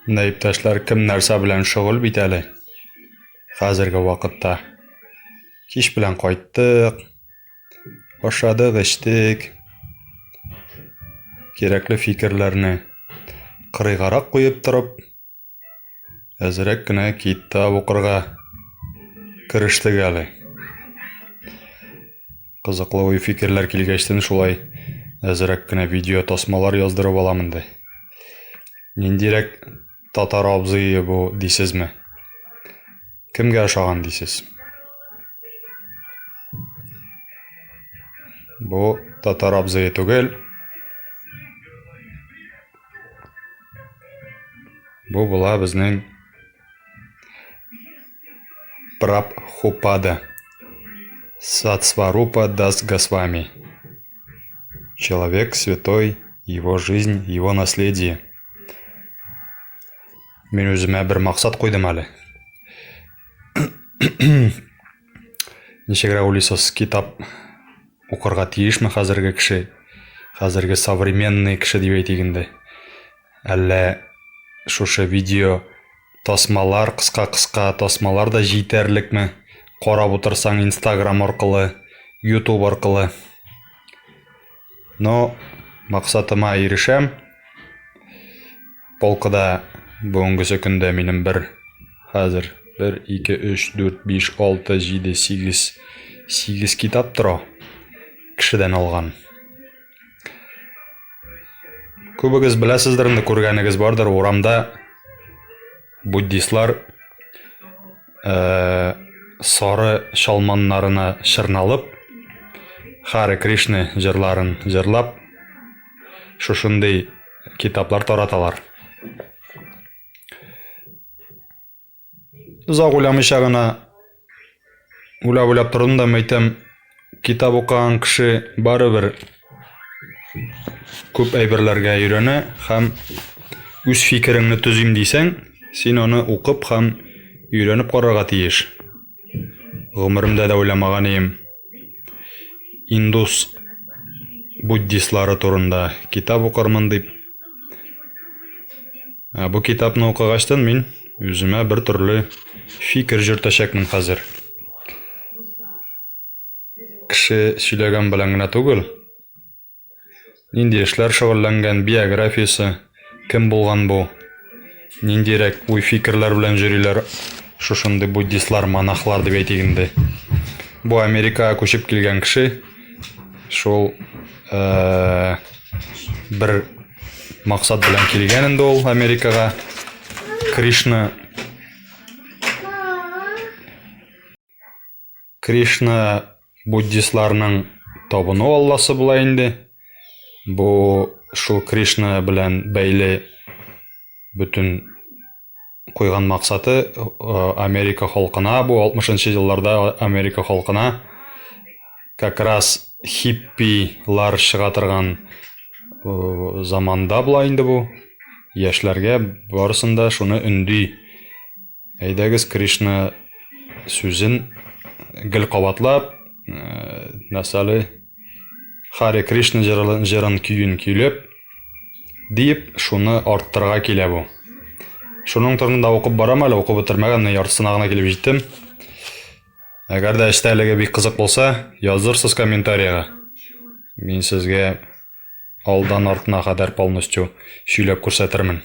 Iпташлар, кім нәрсә белән шөгыль бит әле? Хәзерге вакытта. Кич белән кайттык, ашадык, эчтек. Кирәкле фикерләрне кырыйгарак куеп торып, әзрәк кенә китап укырга керештек әле. Кызыклы уй фикерләр килгәчтен шулай әзрәк кенә видео тасмалар яздырып алам инде. Ниндирәк татар абзые бу дисезме? Кемгә ошаган дисез? Бу татар абзые түгел. Бу була безнең Прабхупада. Сатсварупа дас Госвами. Человек святой, его жизнь, его наследие. Мен үземә бер максат куйдым әле. Ничегрәк уйлыйсыз, китап укырга тиешме хәзерге кеше? Хәзерге современный кеше дип әйтик инде. Әллә шушы видео тасмалар, кыска тасмалар да җитәрлекме? Карап утырсаң Instagram аркылы, YouTube аркылы. Но максатыма ирешәм. Полкада бүгенгесе көндә минем хәзер 1, 2, 3, 4, 5, 6, 7, 8 китап тора. Кешедән алган. Күбегез беләсездер инде, күргәнегез бардыр, урамда буддистлар сары шалманнарына шырналып, Харе Кришна җырларын җырлап, шушындый китаплар тараталар. Озак уйламыйча гына уйлап тордым да әйтәм, китап укыган кеше барыбер күп әйберләргә өйрәнә һәм үз фикереңне төзим дисәң, син аны укып һәм өйрәнеп карарга тиеш. Гомеремдә дә уйламаган идем. Индус буддистлары турында китап укырмын дип. Бу китапны укыгачтан мин үземә бер төрле фикер җөртәчәкмен хәзер. Кеше сөйләгән белән генә түгел, нинди эшләр шөгыльләнгән, биографиясе, кем булган бу, ниндирәк уй фикерләр белән йөриләр шушындый буддистлар, монахлар дип әйтик инде. Бу Америкага күчеп килгән кеше, шул бер максат белән килгән инде ул Америкага. Кришна буддистларның табыну алласы була инде. Бу шул Кришна белән бәйле бүтән куйган максаты Америка халкына, бу 60-нчы елларда Америка халкына как раз хиппилар чыга торган заманда була инде бу. Яшьләргә барысында шуны өнди. Әйдәгез Кришна сүзен гел кабатлап, мәсәле Харе Кришна җырын көйен көйләп дип шуны арттырга килә бу. Шуның турында укып барам әле, укып бетермәгән, яртысына гына килеп җиттем. Әгәр дә эштәлеге бик кызык булса, язырсыз комментарийга. Мин сезгә алдан артына кадәр полностью сөйләп күрсәтермен.